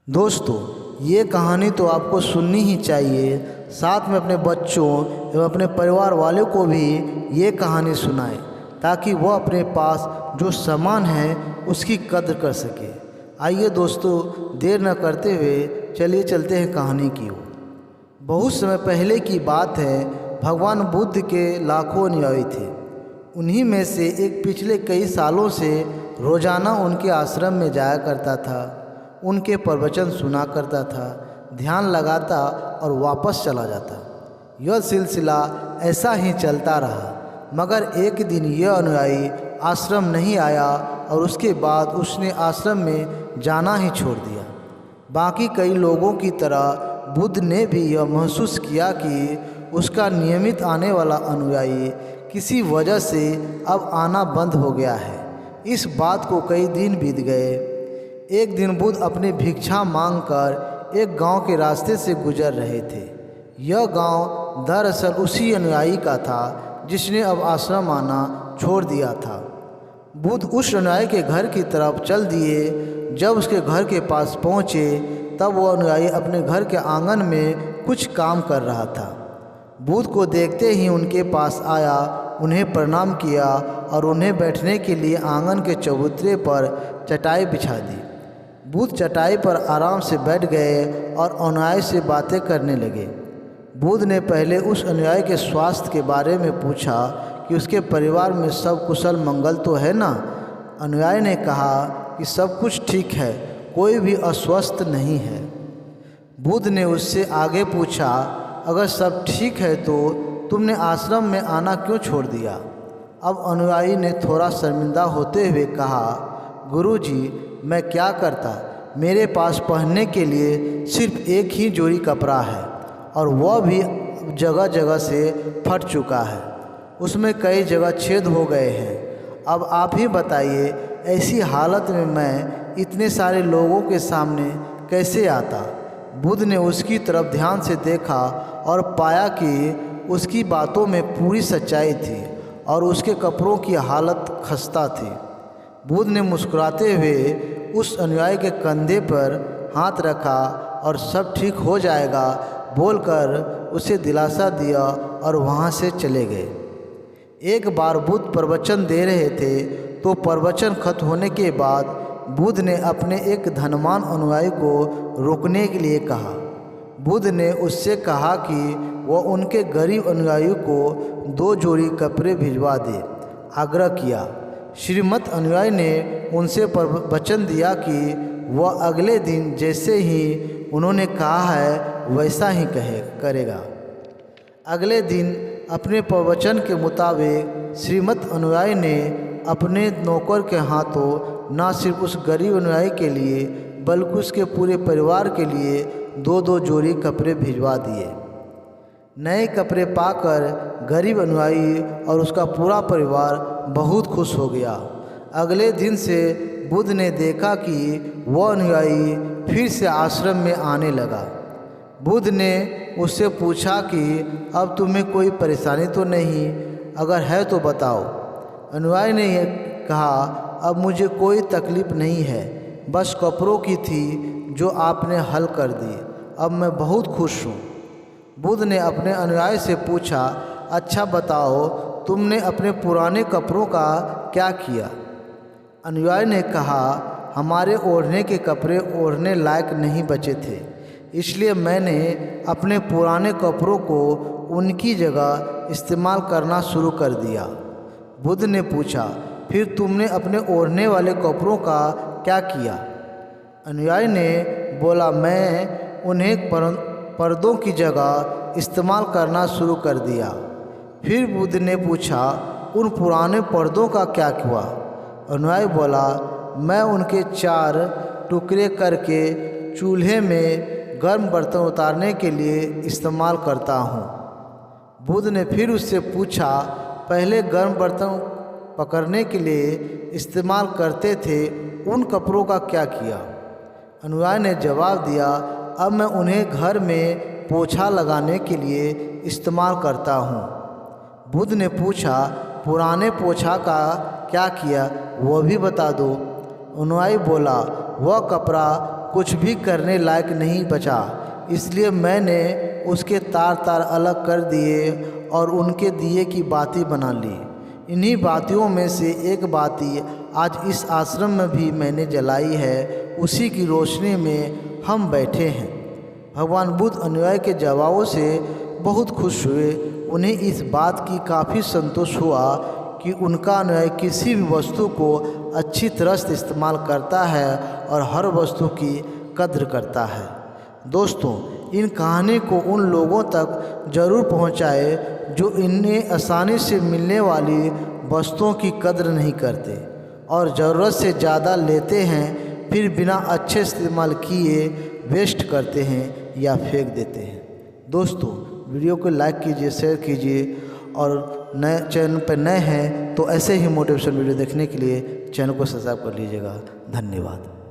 दोस्तों, ये कहानी तो आपको सुननी ही चाहिए। साथ में अपने बच्चों एवं अपने परिवार वालों को भी ये कहानी सुनाएं, ताकि वह अपने पास जो सामान है उसकी कद्र कर सके। आइए दोस्तों, देर न करते हुए चलिए चलते हैं कहानी की ओर। बहुत समय पहले की बात है। भगवान बुद्ध के लाखों अनुयायी थे। उन्हीं में से एक पिछले कई सालों से रोज़ाना उनके आश्रम में जाया करता था, उनके प्रवचन सुना करता था, ध्यान लगाता और वापस चला जाता। यह सिलसिला ऐसा ही चलता रहा, मगर एक दिन यह अनुयायी आश्रम नहीं आया और उसके बाद उसने आश्रम में जाना ही छोड़ दिया। बाकी कई लोगों की तरह बुद्ध ने भी यह महसूस किया कि उसका नियमित आने वाला अनुयायी किसी वजह से अब आना बंद हो गया है। इस बात को कई दिन बीत गए। एक दिन बुद्ध अपनी भिक्षा मांगकर एक गांव के रास्ते से गुजर रहे थे। यह गांव दरअसल उसी अनुयायी का था जिसने अब आश्रम आना छोड़ दिया था। बुद्ध उस अनुयायी के घर की तरफ चल दिए। जब उसके घर के पास पहुँचे तब वह अनुयायी अपने घर के आंगन में कुछ काम कर रहा था। बुद्ध को देखते ही उनके पास आया, उन्हें प्रणाम किया और उन्हें बैठने के लिए आंगन के चबूतरे पर चटाई बिछा दी। बुद्ध चटाई पर आराम से बैठ गए और अनुयायी से बातें करने लगे। बुद्ध ने पहले उस अनुयायी के स्वास्थ्य के बारे में पूछा कि उसके परिवार में सब कुशल मंगल तो है ना। अनुयायी ने कहा कि सब कुछ ठीक है, कोई भी अस्वस्थ नहीं है। बुद्ध ने उससे आगे पूछा, अगर सब ठीक है तो तुमने आश्रम में आना क्यों छोड़ दिया। अब अनुयायी ने थोड़ा शर्मिंदा होते हुए कहा, गुरुजी, मैं क्या करता, मेरे पास पहनने के लिए सिर्फ एक ही जोड़ी कपड़ा है और वह भी जगह जगह से फट चुका है। उसमें कई जगह छेद हो गए हैं। अब आप ही बताइए, ऐसी हालत में मैं इतने सारे लोगों के सामने कैसे आता। बुद्ध ने उसकी तरफ ध्यान से देखा और पाया कि उसकी बातों में पूरी सच्चाई थी और उसके कपड़ों की हालत खस्ता थी। बुद्ध ने मुस्कुराते हुए उस अनुयायी के कंधे पर हाथ रखा और सब ठीक हो जाएगा बोलकर उसे दिलासा दिया और वहाँ से चले गए। एक बार बुद्ध प्रवचन दे रहे थे तो प्रवचन खत्म होने के बाद बुद्ध ने अपने एक धनवान अनुयायी को रोकने के लिए कहा। बुद्ध ने उससे कहा कि वह उनके गरीब अनुयायी को 2 जोड़ी कपड़े भिजवा दे। आग्रह किया। श्रीमत अनुयायी ने उनसे वचन दिया कि वह अगले दिन जैसे ही उन्होंने कहा है वैसा ही करेगा। अगले दिन अपने प्रवचन के मुताबिक श्रीमत अनुयायी ने अपने नौकर के हाथों न सिर्फ उस गरीब अनुयायी के लिए बल्कि उसके पूरे परिवार के लिए 2-2 जोड़ी कपड़े भिजवा दिए। नए कपड़े पाकर गरीब अनुयायी और उसका पूरा परिवार बहुत खुश हो गया। अगले दिन से बुद्ध ने देखा कि वह अनुयायी फिर से आश्रम में आने लगा। बुद्ध ने उससे पूछा कि अब तुम्हें कोई परेशानी तो नहीं, अगर है तो बताओ। अनुयायी ने यह कहा, अब मुझे कोई तकलीफ़ नहीं है, बस कपड़ों की थी जो आपने हल कर दी। अब मैं बहुत खुश हूँ। बुद्ध ने अपने अनुयायी से पूछा, अच्छा बताओ, तुमने अपने पुराने कपड़ों का क्या किया। अनुयायी ने कहा, हमारे ओढ़ने के कपड़े ओढ़ने लायक नहीं बचे थे, इसलिए मैंने अपने पुराने कपड़ों को उनकी जगह इस्तेमाल करना शुरू कर दिया। बुद्ध ने पूछा, फिर तुमने अपने ओढ़ने वाले कपड़ों का क्या किया। अनुयायी ने बोला, मैं उन्हें पर्दों की जगह इस्तेमाल करना शुरू कर दिया। फिर बुद्ध ने पूछा, उन पुराने पर्दों का क्या हुआ। अनुयायी बोला, मैं उनके 4 टुकड़े करके चूल्हे में गर्म बर्तन उतारने के लिए इस्तेमाल करता हूँ। बुद्ध ने फिर उससे पूछा, पहले गर्म बर्तन पकड़ने के लिए इस्तेमाल करते थे, उन कपड़ों का क्या किया। अनुयायी ने जवाब दिया, अब मैं उन्हें घर में पोछा लगाने के लिए इस्तेमाल करता हूँ। बुद्ध ने पूछा, पुराने पोछा का क्या किया, वह भी बता दो। अनुयायी बोला, वह कपड़ा कुछ भी करने लायक नहीं बचा, इसलिए मैंने उसके तार तार अलग कर दिए और उनके दिए की बाती बना ली। इन्हीं बातियों में से एक बाती आज इस आश्रम में भी मैंने जलाई है, उसी की रोशनी में हम बैठे हैं। भगवान बुद्ध अनुयायी के जवाबों से बहुत खुश हुए। उन्हें इस बात की काफ़ी संतोष हुआ कि उनका अनुयायी किसी भी वस्तु को अच्छी तरह से इस्तेमाल करता है और हर वस्तु की कद्र करता है। दोस्तों, इन कहानी को उन लोगों तक ज़रूर पहुंचाए जो इन्हें आसानी से मिलने वाली वस्तुओं की कद्र नहीं करते और ज़रूरत से ज़्यादा लेते हैं, फिर बिना अच्छे इस्तेमाल किए वेस्ट करते हैं या फेंक देते हैं। दोस्तों, वीडियो को लाइक कीजिए, शेयर कीजिए और नए चैनल पर नए हैं तो ऐसे ही मोटिवेशन वीडियो देखने के लिए चैनल को सब्सक्राइब कर लीजिएगा। धन्यवाद।